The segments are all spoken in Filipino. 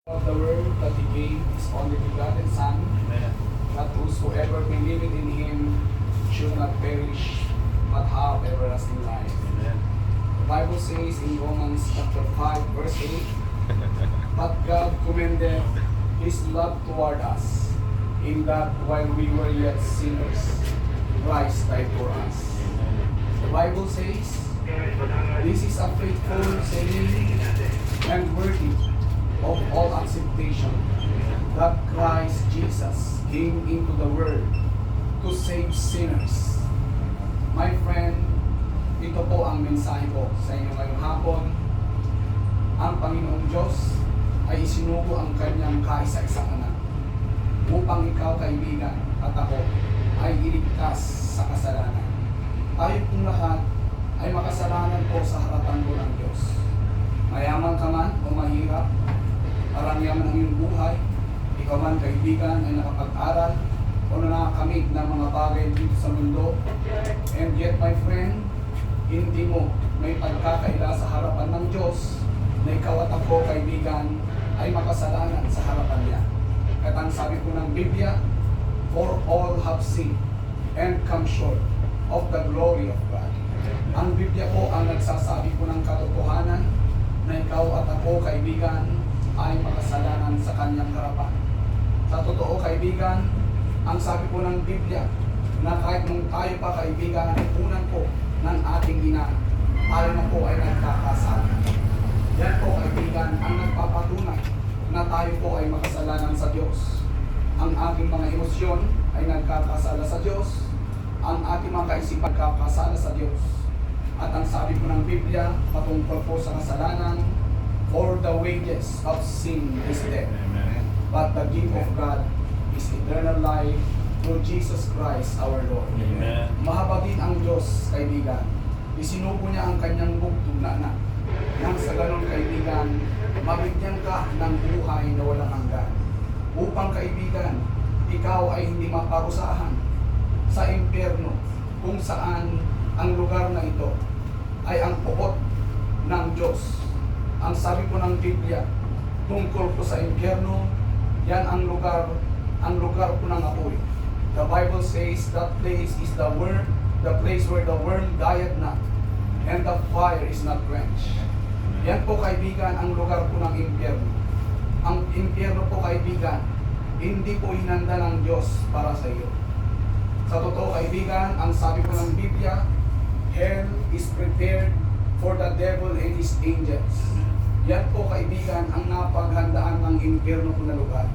Of the world that He gave His only begotten Son, Amen. that whosoever believeth in Him should not perish, but have everlasting life. Amen. The Bible says in Romans chapter 5, verse 8, but God commended His love toward us, in that while we were yet sinners, Christ died for us. The Bible says, this is a faithful saying and worthy of all acceptation, that Christ Jesus came into the world to save sinners. My friend, ito po ang mensahe ko sa inyo ngayong hapon. Ang Panginoong Diyos ay isinugo ang kanyang kaisa-isang anak upang ikaw, kaibigan, at ako ay iligtas sa kasalanan. Tayo pong lahat ay makasalanan po sa harapan ko ng Diyos. Mayaman ka man o mahirap, maramihan ang iyong buhay, ikaw man, kaibigan, ay nakapag-aral o nakakamit ng mga bagay dito sa mundo, and yet, my friend, hindi mo may pagkakaila sa harapan ng Diyos na ikaw at ako, kaibigan, ay makasalanan sa harapan niya. At ang sabi po ng Biblia, for all have sinned and come short of the glory of God. Ang Biblia po ang nagsasabi po ng katotohanan na ikaw at ako, kaibigan, ay makasalanan sa kanyang harapan. Sa totoo, kaibigan, ang sabi po ng Biblia, na kahit nung tayo pa, kaibigan, unan po ng ating ina, tayo na po ay nagkakasala. Yan po, kaibigan, ang nagpapatunay na tayo po ay makasalanan sa Diyos. Ang ating mga emosyon ay nagkakasala sa Diyos, ang ating mga kaisipan nagkakasala sa Diyos. At ang sabi po ng Biblia, patungkol po sa kasalanan, for the wages of sin is death, Amen. but the gift of God is eternal life through Jesus Christ our Lord. Amen. Mahaba din ang Diyos, kaibigan. Isinubo niya ang kanyang bugtong na anak. Nang sa ganon, kaibigan, mabigyan ka ng buhay na walang hanggan. Upang, kaibigan, ikaw ay hindi maparusahan sa impyerno, kung saan ang lugar na ito ay ang puot ng Diyos. Ang sabi po ng Biblia, tungkol po sa impyerno, yan ang lugar po ng apoy. The Bible says that place is the place where the worm dieth not, and the fire is not quenched. Yan po, kaibigan, ang lugar po ng impyerno. Ang impyerno po, kaibigan, hindi po hinanda ng Diyos para sa iyo. Sa totoo, kaibigan, ang sabi po ng Biblia, hell is prepared for the devil and his angels. Yan po, kaibigan, ang napaghandaan ng impyerno po na lugar.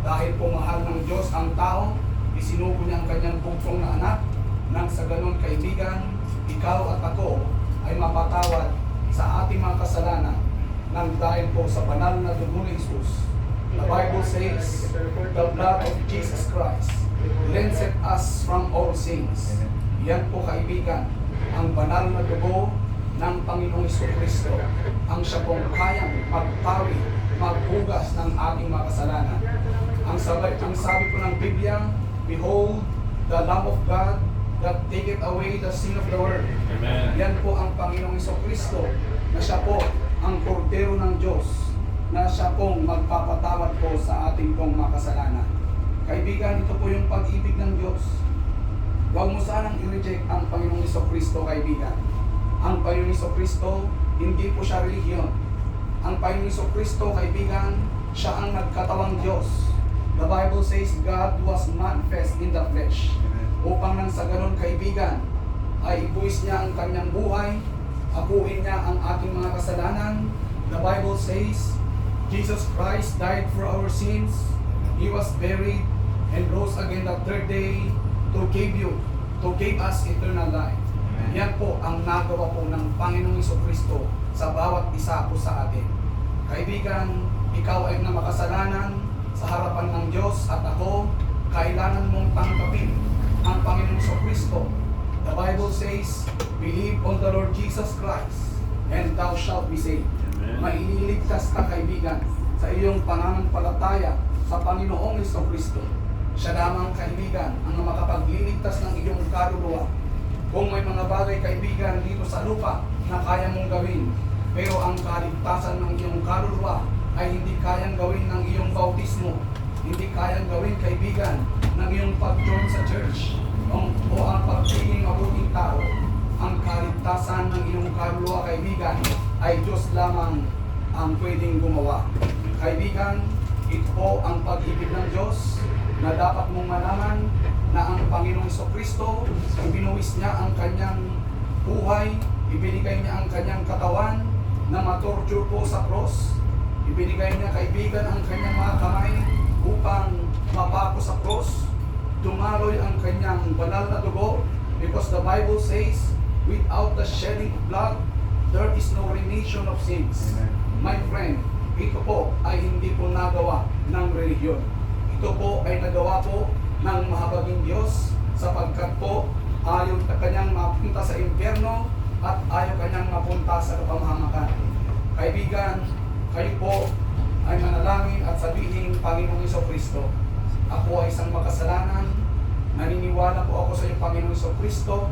Dahil po mahal ng Diyos ang tao, isinugo niya ang kanyang bugtong na anak, nang sa ganon, kaibigan, ikaw at ako ay mapatawad sa ating mga kasalanan nang dahil po sa banal na dugo ni Jesus. The Bible says, the blood of Jesus Christ cleanseth us from all sins. Yan po, kaibigan, ang banal na dugo ng Panginoong Jesucristo, ang siya pong kayang magpawi, maghugas ng ating mga kasalanan. Ang sabi po ng Biblia, behold, the Lamb of God that taketh away the sin of the world. Amen. Yan po ang Panginoong Jesucristo, na siya po ang kordero ng Diyos, na siya pong magpapatawad po sa ating pong mga kasalanan. Kaibigan, ito po yung pag-ibig ng Diyos. Huwag mo sanang i-reject ang Panginoong Jesucristo, kaibigan. Ang Panginoong Jesucristo, hindi po siya relihiyon. Ang Panginoong Jesucristo, kaibigan, siya ang nagkatawang Diyos. The Bible says, God was manifest in the flesh. Upang nang sa ganon, kaibigan, ay ibuwis niya ang kanyang buhay, akuin niya ang ating mga kasalanan. The Bible says, Jesus Christ died for our sins. He was buried and rose again the third day to give us eternal life. Yan po ang nagawa po ng Panginoong Jesucristo sa bawat isa po sa atin. Kaibigan, ikaw ay na makasalanan sa harapan ng Diyos at ako, kailangan mong tanggapin ang Panginoong Jesucristo. The Bible says, believe on the Lord Jesus Christ and thou shalt be saved. Maililigtas ka, kaibigan, sa iyong pananampalataya sa Panginoong Jesucristo. Siya lamang, kaibigan, ang makapagliligtas ng iyong kaluluwa. Kung may mga bagay, kaibigan, dito sa lupa na kaya mong gawin, pero ang kaligtasan ng iyong kaluluwa ay hindi kayang gawin ng iyong bautismo, hindi kayang gawin, kaibigan, ng iyong pag-join sa church o ang pagiging mabuting tao. Ang kaligtasan ng iyong kaluluwa, kaibigan, ay Diyos lamang ang pwedeng gumawa. Kaibigan, ito po ang pag-ibig ng Diyos na dapat mong malaman na ang Panginoong Jesucristo, ibinuwis niya ang kanyang buhay, ibinigay niya ang kanyang katawan na matorture po sa cross. Ibinigay niya, kaibigan, ang kanyang mga kamay upang mapako sa cross. Dumaloy ang kanyang banal na dugo, because the Bible says, without the shedding of blood, there is no remission of sins. Amen. My friend, ito po ay hindi po nagawa ng relihiyon. Ito po ay nagawa po ng mahabaging Diyos, sapagkat po ayaw kanyang mapunta sa impyerno at ayaw kanyang mapunta sa kapamahamakan. Kaibigan, kayo po ay manalangin at sabihin, Panginoong Jesucristo, ako ay isang makasalanan, naniniwala po ako sa iyo, Panginoong Jesucristo,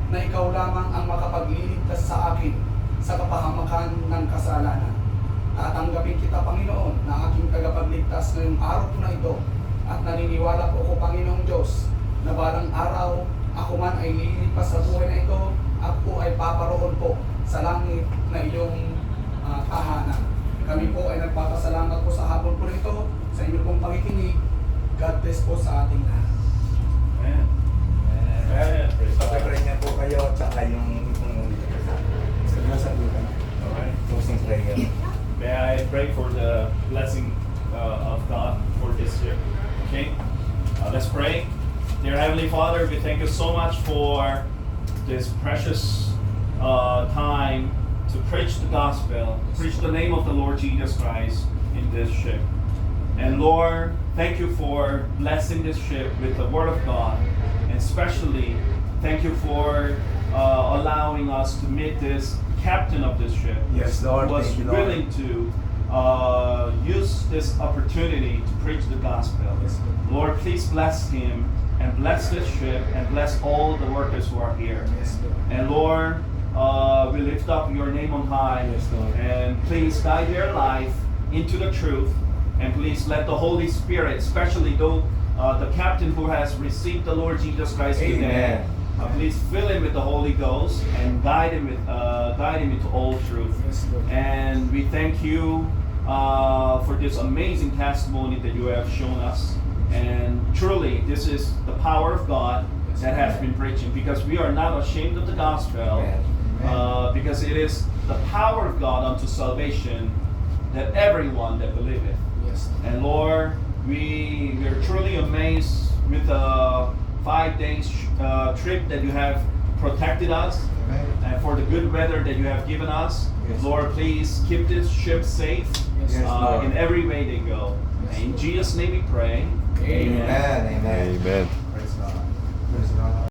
na ikaw lamang ang makapagliligtas sa akin sa kapahamakan ng kasalanan. Tatanggapin kita, Panginoon, na aking tagapagligtas ngayong araw po na ito, at naniniwala po ako, Panginoong Diyos, na balang araw ako man ay lilipas sa buhay na ito, ako ay paparoon po sa langit na iyong tahanan. Kami po ay nagpapasalamat po sa hapon po nito, sa inyong pong pakikinig. God bless po sa ating lahat. Amen. Amen. Praise God. Pag-pray niya po kayo, tsaka yung Alright. closing prayer. May I pray for the blessing of God for this year? Okay? Let's pray. Dear Heavenly Father, we thank you so much for this precious time to preach the gospel, preach the name of the Lord Jesus Christ in this ship. And Lord, thank you for blessing this ship with the Word of God, and especially thank you for allowing us to meet this captain of this ship. Yes, Lord. Who was Thank you, Lord. willing to use this opportunity to preach the gospel. Yes, Lord, please bless him and bless this ship and bless all the workers who are here. Yes, Lord. And Lord, we lift up your name on high. Yes, Lord. And please guide their life into the truth. And please let the Holy Spirit, especially though the captain who has received the Lord Jesus Christ today, Amen. please fill him with the Holy Ghost and guide him into all truth. Yes, Lord. And we thank you for this amazing testimony that you have shown us. And truly, this is the power of God that has been preaching, because we are not ashamed of the gospel, Amen. because it is the power of God unto salvation that everyone that believeth. Yes. And Lord, we are truly amazed with the 5 days trip that you have protected us, Amen. and for the good weather that you have given us. Yes. Lord, please keep this ship safe Yes, Lord. in every way they go. Yes, In Lord. Jesus' name we pray. Amen. Amen. Amen. Praise God. Praise God.